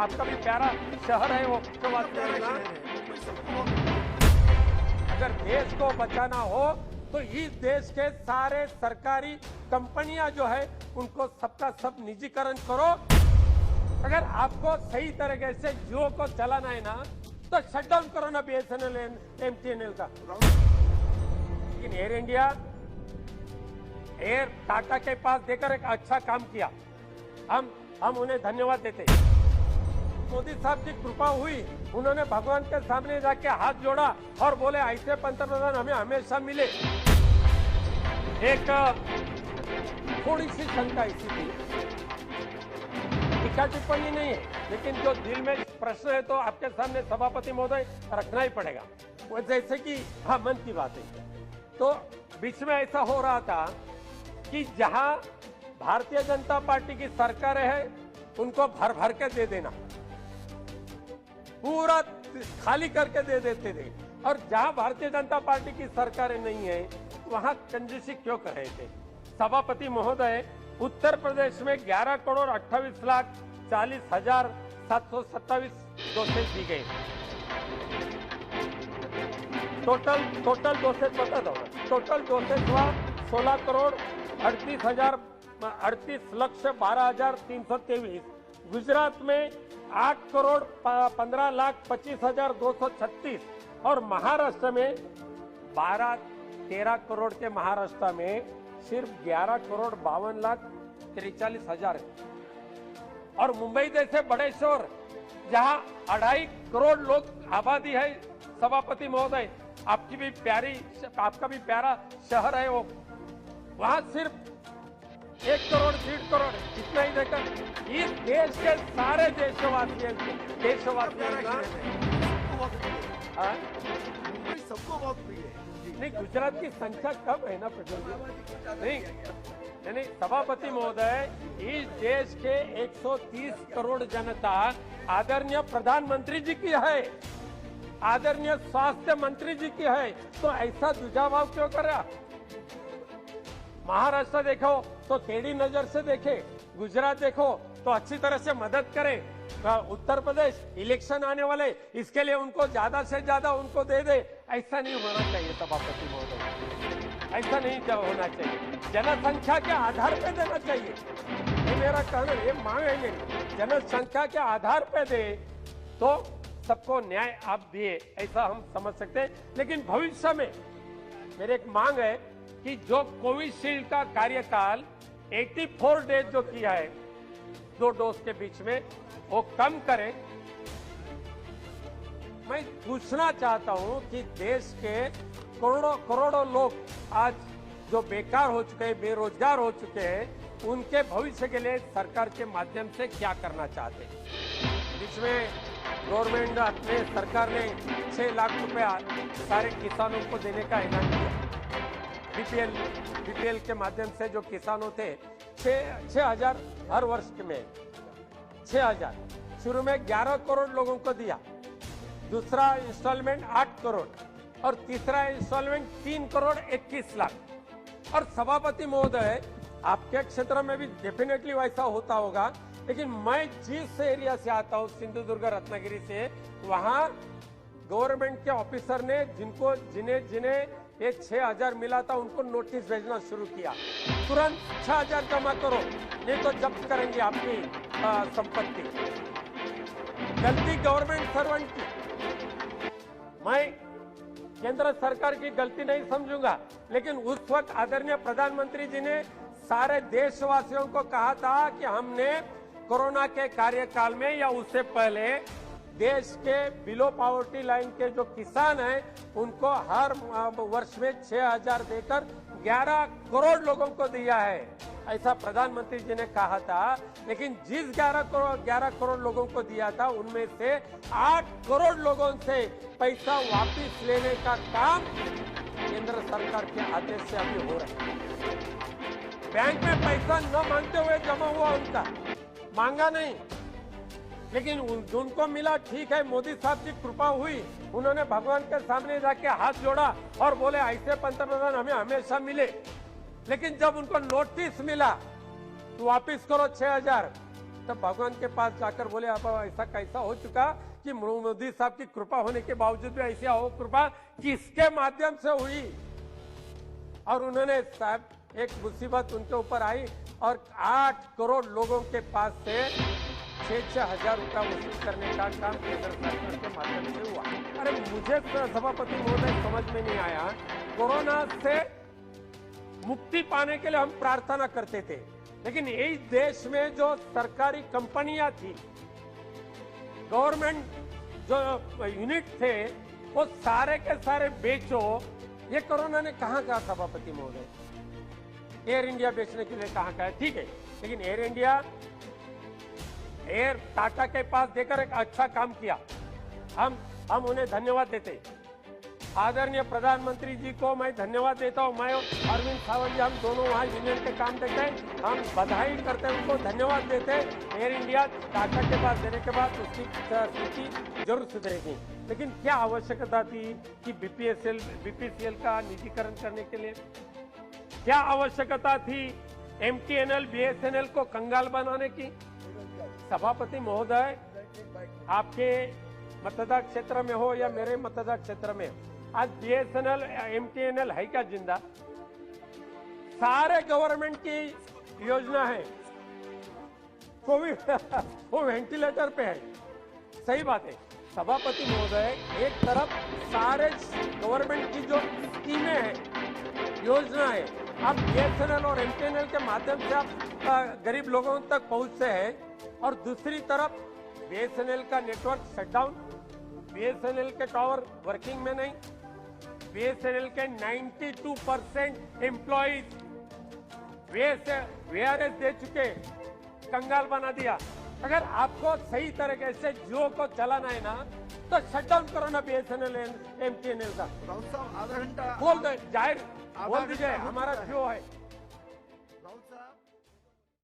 आपका भी प्यारा शहर है वो। अगर देश को बचाना हो तो इस देश के सारे सरकारी कंपनियां जो है उनको सबका सब निजीकरण करो। अगर आपको सही तरीके से जियो को चलाना है ना तो शटडाउन करो ना BSNL MTNL का। लेकिन एयर इंडिया एयर टाटा के पास देकर एक अच्छा काम किया, हम उन्हें धन्यवाद देते। मोदी साहब की कृपा हुई, उन्होंने भगवान के सामने जाके हाथ जोड़ा और बोले ऐसे पंतप्रधान हमें हमेशा मिले। एक थोड़ी सी शंका इसी थी, टीका टिप्पणी नहीं है, लेकिन जो दिल में प्रश्न है तो आपके सामने सभापति महोदय रखना ही पड़ेगा। वो जैसे कि हाँ, मन की बात है। तो बीच में ऐसा हो रहा था कि जहां भारतीय जनता पार्टी की सरकार है उनको भर भर के दे देना, पूरा खाली करके दे देते थे, और जहां भारतीय जनता पार्टी की सरकार नहीं है वहां कंजूसी क्यों कर रहे थे। सभापति महोदय, उत्तर प्रदेश में 11,28,40,727 डोसेज दी गई। टोटल डोसेज बता दो, टोटल डोसेज हुआ 16,38,12,323। गुजरात में 8,15,25,236 और महाराष्ट्र में 12-13 करोड़ के महाराष्ट्र में सिर्फ 11,52,43,000 और मुंबई जैसे बड़े शहर जहां 2.5 करोड़ लोग आबादी है, सभापति महोदय आपका भी प्यारा शहर है वो, वहां सिर्फ 1 करोड़ 1.5 करोड़ इतना ही देकर इस देश के सारे देशवासियों सबको बहुत प्रिय है। नहीं, गुजरात की संख्या कम है ना प्रज्वल जी। नहीं, सभापति महोदय, इस देश के 130 करोड़ जनता आदरणीय प्रधानमंत्री जी की है, आदरणीय स्वास्थ्य मंत्री जी की है, तो ऐसा दुजाभाव क्यों कर रहा। महाराष्ट्र देखो तो टेढ़ी नजर से देखे, गुजरात देखो तो अच्छी तरह से मदद करे, उत्तर प्रदेश इलेक्शन आने वाले इसके लिए उनको ज्यादा से ज्यादा उनको दे दे। ऐसा नहीं होना चाहिए सभापति महोदय, ऐसा नहीं होना चाहिए। जनसंख्या के आधार पे देना चाहिए, ये मेरा कहना, ये मांग है मेरी। जनसंख्या के आधार पे दे तो सबको न्याय आप दिए, ऐसा हम समझ सकते हैं। लेकिन भविष्य में मेरी एक मांग है कि जो कोविशील्ड का कार्यकाल 84 डेज जो किया है 2 डोज के बीच में, वो कम करें। मैं पूछना चाहता हूं कि देश के करोड़ों लोग आज जो बेकार हो चुके हैं, बेरोजगार हो चुके हैं, उनके भविष्य के लिए सरकार के माध्यम से क्या करना चाहते हैं। बीच में गवर्नमेंट अपने सरकार ने 6 लाख रुपया सारे किसानों को देने का ऐलान किया। बीपीएल के माध्यम से जो किसानों थे 6,000 हर वर्ष में 6,000 शुरू में 11 करोड़ लोगों को दिया, दूसरा इंस्टॉलमेंट 8 करोड़ और तीसरा इंस्टॉलमेंट 3 करोड़ 21 लाख। और सभापति महोदय, आपके क्षेत्र में भी डेफिनेटली वैसा होता होगा, लेकिन मैं जिस एरिया से आता हूं सिंधुदुर्ग रत्नागिरी से, वहां गवर्नमेंट के ऑफिसर ने जिन्हें ये 6,000 मिला था उनको नोटिस भेजना शुरू किया, तुरंत 6,000 जमा करो नहीं तो जब्त करेंगे आपकी संपत्ति। गलती गवर्नमेंट सर्वेंट की, मैं केंद्र सरकार की गलती नहीं समझूंगा, लेकिन उस वक्त आदरणीय प्रधानमंत्री जी ने सारे देशवासियों को कहा था कि हमने कोरोना के कार्यकाल में या उससे पहले देश के बिलो पॉवर्टी लाइन के जो किसान हैं उनको हर वर्ष में 6,000 देकर 11 करोड़ लोगों को दिया है, ऐसा प्रधानमंत्री जी ने कहा था। लेकिन जिस 11 करोड़ लोगों को दिया था उनमें से 8 करोड़ लोगों से पैसा वापस लेने का काम केंद्र सरकार के आदेश से अभी हो रहा है। बैंक में पैसा न मांगते हुए जमा हुआ, उनका मांगा नहीं, लेकिन उनको मिला, ठीक है, मोदी साहब की कृपा हुई, उन्होंने भगवान के सामने जाके हाथ जोड़ा और बोले ऐसे पंतप्रधान हमें हमेशा मिले। लेकिन जब उनको नोटिस मिला तो वापिस करो 6,000, तब भगवान के पास जाकर बोले अब ऐसा कैसा हो चुका कि मोदी साहब की कृपा होने के बावजूद भी ऐसी हो कृपा किसके माध्यम से हुई। और उन्होंने साहब एक मुसीबत उनके ऊपर आई और 8 करोड़ लोगों के पास से 6-6 हजार रुपया वसूल करने का काम केंद्र सरकार के माध्यम से हुआ। अरे मुझे सभापति महोदय समझ में नहीं आया, कोरोना से मुक्ति पाने के लिए हम प्रार्थना करते थे, लेकिन इस देश में जो सरकारी कंपनियां थी, गवर्नमेंट जो यूनिट थे, वो सारे के सारे बेचो। ये कोरोना ने कहां कहा सभापति महोदय? एयर इंडिया बेचने के लिए कहां कहा? ठीक है, लेकिन एयर इंडिया एयर टाटा के पास देकर एक अच्छा काम किया, हम उन्हें धन्यवाद देते। आदरणीय प्रधानमंत्री जी को मैं धन्यवाद देता हूं। मैं अरविंद सावंत जी, हम दोनों वहां यूनियन के काम देखते हैं, हम बधाई करते हैं, उनको धन्यवाद देते हैं। एयर इंडिया टाटा के पास देने के बाद उसकी स्थिति जरूर सुधरेगी, लेकिन क्या आवश्यकता थी कि बीपीसीएल का निजीकरण करने के लिए? क्या आवश्यकता थी एमटीएनएल बीएसएनएल को कंगाल बनाने की? सभापति महोदय, आपके मतदान क्षेत्र में हो या मेरे मतदान क्षेत्र में, आज बीएसएनएल एमटीएनएल है क्या जिंदा? सारे गवर्नमेंट की योजना है, कोविड वो वेंटिलेटर पे है। सही बात है सभापति महोदय, एक तरफ सारे गवर्नमेंट की जो स्कीमें हैं, योजना है, आप बीएसएनएल और एमटीएनएल के माध्यम से आप गरीब लोगों तक पहुंचते हैं, और दूसरी तरफ बीएसएनएल का नेटवर्क शटडाउन, बीएसएनएल के टावर वर्किंग में नहीं, बीएसएनएल के 92% एम्प्लॉइज वीआरएस दे चुके, कंगाल बना दिया। अगर आपको सही तरीके से जियो को चलाना है ना, तो शटडाउन करो ना बीएसएनएल एमटीएनएल का। आधा घंटा बोल दे, जाहिर बोल दीजिए, हमारा जियो है।